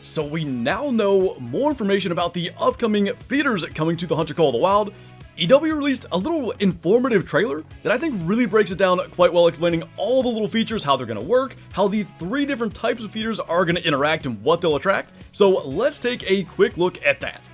So we now know more information about the upcoming feeders coming to the Hunter Call of the Wild. EW released a little informative trailer that I think really breaks it down quite well, explaining all the little features, how they're going to work, how the 3 different types of feeders are going to interact and what they'll attract. So let's take a quick look at that.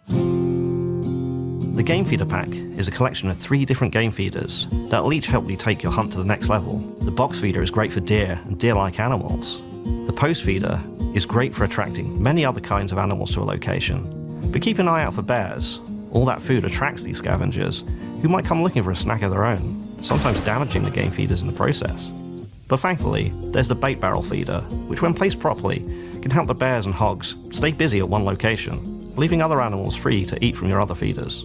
The Game Feeder Pack is a collection of 3 different game feeders that will each help you take your hunt to the next level. The Box Feeder is great for deer and deer-like animals. The Post Feeder is great for attracting many other kinds of animals to a location. But keep an eye out for bears. All that food attracts these scavengers, who might come looking for a snack of their own, sometimes damaging the game feeders in the process. But thankfully, there's the Bait Barrel Feeder, which when placed properly, can help the bears and hogs stay busy at one location, leaving other animals free to eat from your other feeders.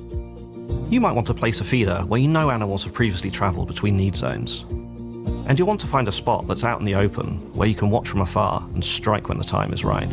You might want to place a feeder where you know animals have previously travelled between need zones. And you'll want to find a spot that's out in the open, where you can watch from afar and strike when the time is right.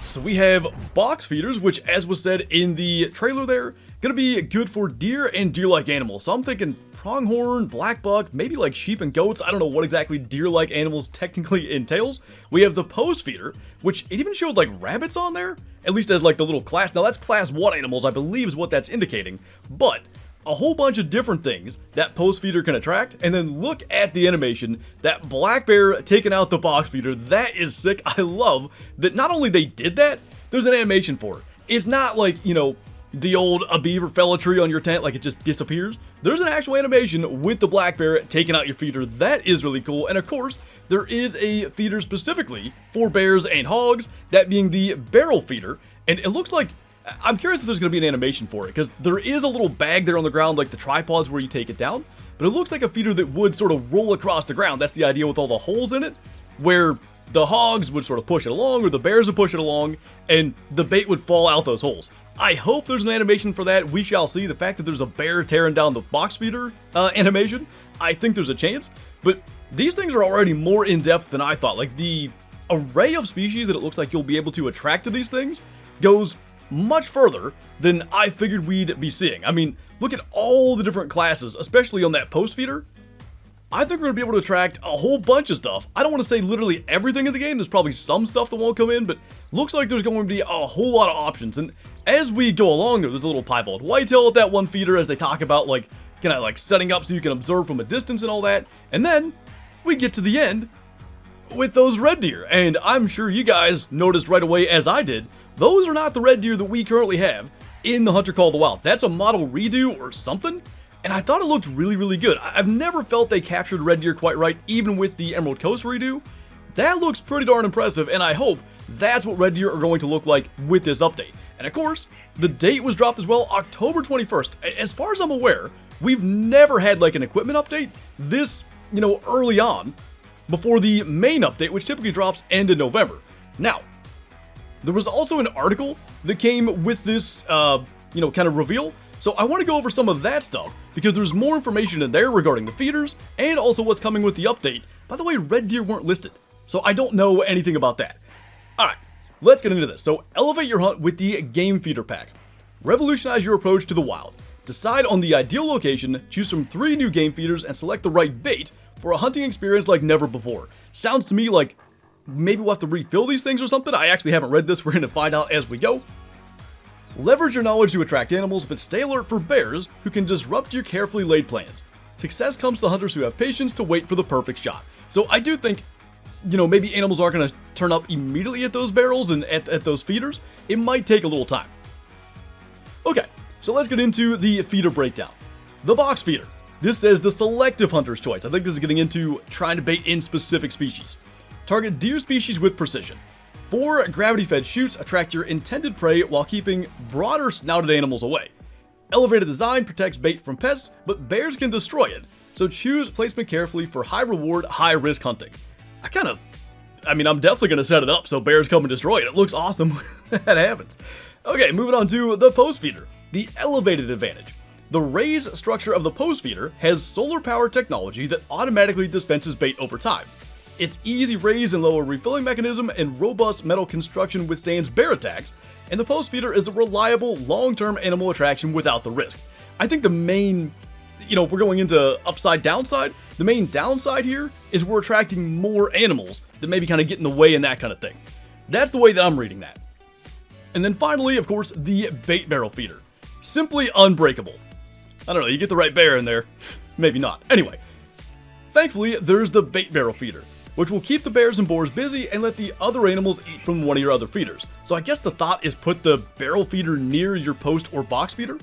So we have box feeders, which, as was said in the trailer there, gonna be good for deer and deer-like animals. So I'm thinking pronghorn, black buck, maybe like sheep and goats. I don't know what exactly deer-like animals technically entails. We have the post feeder, which it even showed like rabbits on there, at least as like the little class. Now that's class 1 animals, I believe is what that's indicating, but a whole bunch of different things that post feeder can attract. And then look at the animation, that black bear taking out the box feeder. That is sick. I love that not only they did that, there's an animation for it. It's not like, you know, the old a beaver fell a tree on your tent, like it just disappears. There's an actual animation with the black bear taking out your feeder. That is really cool. And of course, there is a feeder specifically for bears and hogs, that being the barrel feeder. And it looks like, I'm curious if there's going to be an animation for it, because there is a little bag there on the ground, like the tripods where you take it down, but it looks like a feeder that would sort of roll across the ground. That's the idea with all the holes in it, where the hogs would sort of push it along, or the bears would push it along, and the bait would fall out those holes. I hope there's an animation for that. We shall see. The fact that there's a bear tearing down the box feeder animation, I think there's a chance, but these things are already more in-depth than I thought. Like, the array of species that it looks like you'll be able to attract to these things goes much further than I figured we'd be seeing. I mean, look at all the different classes, especially on that post feeder. I think we're going to be able to attract a whole bunch of stuff. I don't want to say literally everything in the game. There's probably some stuff that won't come in, but looks like there's going to be a whole lot of options. And as we go along, there's a little piebald whitetail at that one feeder, as they talk about like kind of like setting up so you can observe from a distance and all that. And then we get to the end with those red deer, and I'm sure you guys noticed right away, as I did, those are not the red deer that we currently have in the Hunter Call of the Wild. That's a model redo or something, and I thought it looked really, really good. I've never felt they captured red deer quite right, even with the Emerald Coast redo. That looks pretty darn impressive, and I hope that's what red deer are going to look like with this update. And of course, the date was dropped as well, October 21st. As far as I'm aware, we've never had like an equipment update this, you know, early on, before the main update, which typically drops end of November. Now, there was also an article that came with this, you know, kind of reveal. So I want to go over some of that stuff, because there's more information in there regarding the feeders, and also what's coming with the update. By the way, red deer weren't listed, so I don't know anything about that. Alright, let's get into this. So elevate your hunt with the Game Feeder Pack. Revolutionize your approach to the wild. Decide on the ideal location, choose from 3 new game feeders, and select the right bait for a hunting experience like never before. Sounds to me like maybe we'll have to refill these things or something. I actually haven't read this. We're going to find out as we go. Leverage your knowledge to attract animals, but stay alert for bears who can disrupt your carefully laid plans. Success comes to hunters who have patience to wait for the perfect shot. So I do think, you know, maybe animals aren't going to turn up immediately at those barrels and at those feeders. It might take a little time. Okay, so let's get into the feeder breakdown. The box feeder. This says the selective hunter's choice. I think this is getting into trying to bait in specific species. Target deer species with precision. 4 gravity-fed shoots attract your intended prey while keeping broader snouted animals away. Elevated design protects bait from pests, but bears can destroy it, so choose placement carefully for high reward, high risk hunting. I'm definitely going to set it up so bears come and destroy it. It looks awesome when that happens. Okay, moving on to the post feeder, the elevated advantage. The raise structure of the post feeder has solar power technology that automatically dispenses bait over time. Its easy raise and lower refilling mechanism and robust metal construction withstands bear attacks, and the post feeder is a reliable long-term animal attraction without the risk. I think the main, you know, if we're going into upside downside, the main downside here is we're attracting more animals that maybe kind of get in the way and that kind of thing. That's the way that I'm reading that. And then finally, of course, the bait barrel feeder. Simply unbreakable. I don't know, you get the right bear in there. Maybe not. Anyway, thankfully, there's the bait barrel feeder, which will keep the bears and boars busy and let the other animals eat from one of your other feeders. So I guess the thought is put the barrel feeder near your post or box feeder.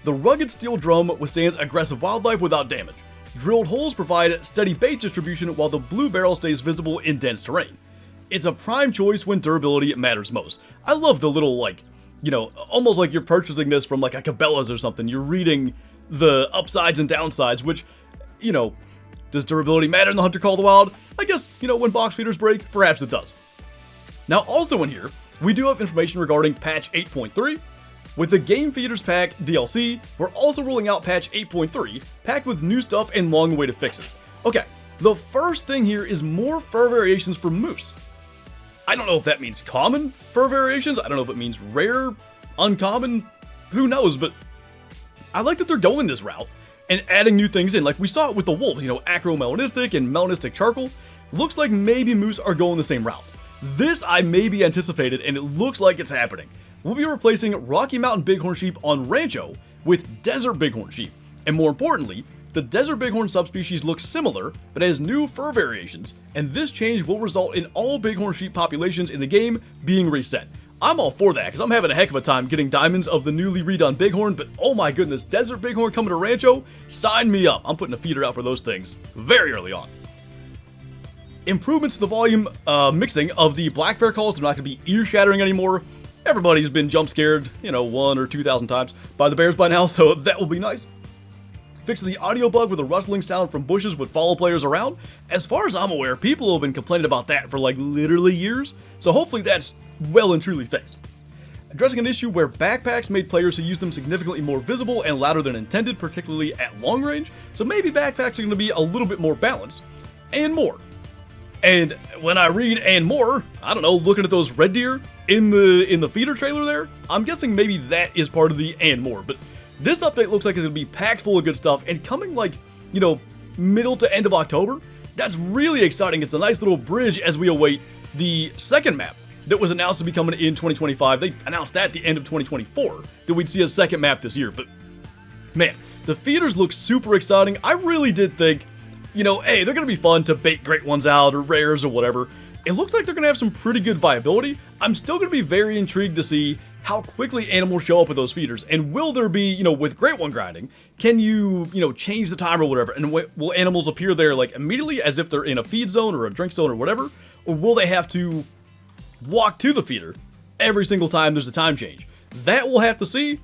The rugged steel drum withstands aggressive wildlife without damage. Drilled holes provide steady bait distribution while the blue barrel stays visible in dense terrain. It's a prime choice when durability matters most. I love the little, like, you know, almost like you're purchasing this from like a Cabela's or something. You're reading the upsides and downsides, which, you know, does durability matter in the Hunter Call of the Wild? I guess, you know, when box feeders break, perhaps it does. Now, also in here, we do have information regarding patch 8.3. With the Game Feeders Pack DLC, we're also rolling out patch 8.3, packed with new stuff and long-awaited fixes. Okay, the first thing here is more fur variations for moose. I don't know if that means common fur variations, I don't know if it means rare, uncommon, who knows, but I like that they're going this route and adding new things in, like we saw it with the wolves, you know, acro-melanistic and melanistic charcoal. Looks like maybe moose are going the same route. This I maybe anticipated, and it looks like it's happening. We'll be replacing Rocky Mountain Bighorn sheep on Rancho with Desert Bighorn sheep, and more importantly, the Desert Bighorn subspecies looks similar, but has new fur variations, and this change will result in all bighorn sheep populations in the game being reset. I'm all for that, because I'm having a heck of a time getting diamonds of the newly redone bighorn, but oh my goodness, Desert Bighorn coming to Rancho? Sign me up. I'm putting a feeder out for those things very early on. Improvements to the volume mixing of the black bear calls. They're not going to be ear-shattering anymore. Everybody's been jump scared, you know, 1,000 or 2,000 times by the bears by now, so that will be nice. Fix the audio bug with a rustling sound from bushes would follow players around. As far as I'm aware, people have been complaining about that for like literally years, so hopefully that's well and truly fixed. Addressing an issue where backpacks made players who use them significantly more visible and louder than intended, particularly at long range, so maybe backpacks are going to be a little bit more balanced, and more. And when I read and more, I don't know, looking at those red deer in the feeder trailer there, I'm guessing maybe that is part of the and more, but this update looks like it's going to be packed full of good stuff, and coming like, you know, middle to end of October, that's really exciting. It's a nice little bridge as we await the second map that was announced to be coming in 2025. They announced that at the end of 2024, that we'd see a second map this year, but man, the feeders look super exciting. I really did think, you know, hey, they're going to be fun to bait great ones out or rares or whatever. It looks like they're going to have some pretty good viability. I'm still going to be very intrigued to see how quickly animals show up with those feeders, and will there be, you know, with great one grinding, can you, you know, change the time or whatever, and will animals appear there like immediately as if they're in a feed zone or a drink zone or whatever, or will they have to walk to the feeder every single time there's a time change? That we'll have to see.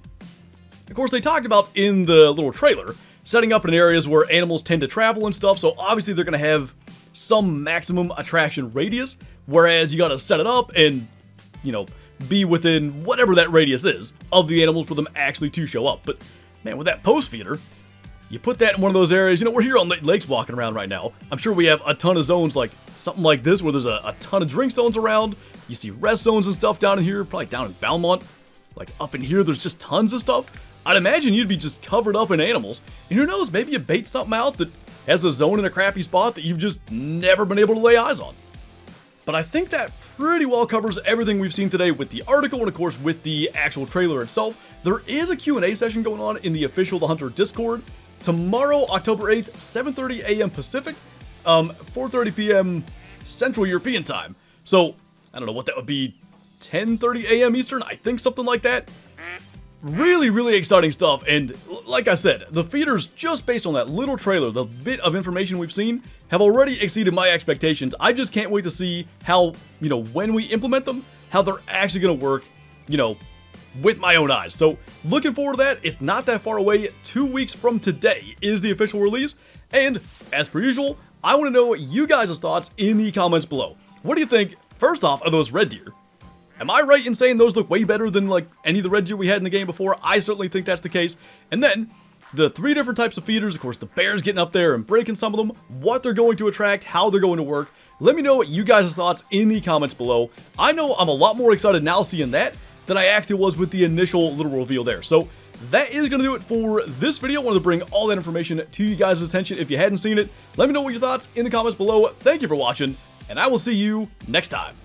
Of course, they talked about in the little trailer setting up in areas where animals tend to travel and stuff, so obviously they're going to have some maximum attraction radius, whereas you got to set it up and, you know, be within whatever that radius is of the animals for them actually to show up. But man, with that post feeder, you put that in one of those areas. You know, we're here on lakes walking around right now. I'm sure we have a ton of zones like something like this where there's a ton of drink zones around. You see rest zones and stuff down in here, probably down in Belmont. Like up in here, there's just tons of stuff. I'd imagine you'd be just covered up in animals. And who knows, maybe you bait something out that has a zone in a crappy spot that you've just never been able to lay eyes on. But I think that pretty well covers everything we've seen today with the article and of course with the actual trailer itself. There is a Q&A session going on in the official The Hunter Discord tomorrow, October 8th, 7:30 a.m. Pacific, 4:30 p.m. Central European time. So, I don't know what that would be, 10:30 a.m. Eastern? I think something like that. Really, really exciting stuff, and like I said, the feeders, just based on that little trailer, the bit of information we've seen, have already exceeded my expectations. I just can't wait to see how, you know, when we implement them, how they're actually going to work, you know, with my own eyes. So, looking forward to that. It's not that far away. 2 weeks from today is the official release, and as per usual, I want to know you guys' thoughts in the comments below. What do you think, first off, of those red deer? Am I right in saying those look way better than like any of the red deer we had in the game before? I certainly think that's the case. And then, the 3 different types of feeders, of course the bears getting up there and breaking some of them, what they're going to attract, how they're going to work. Let me know what you guys' thoughts in the comments below. I know I'm a lot more excited now seeing that than I actually was with the initial little reveal there. So that is going to do it for this video. I wanted to bring all that information to you guys' attention. If you hadn't seen it, let me know what your thoughts in the comments below. Thank you for watching, and I will see you next time.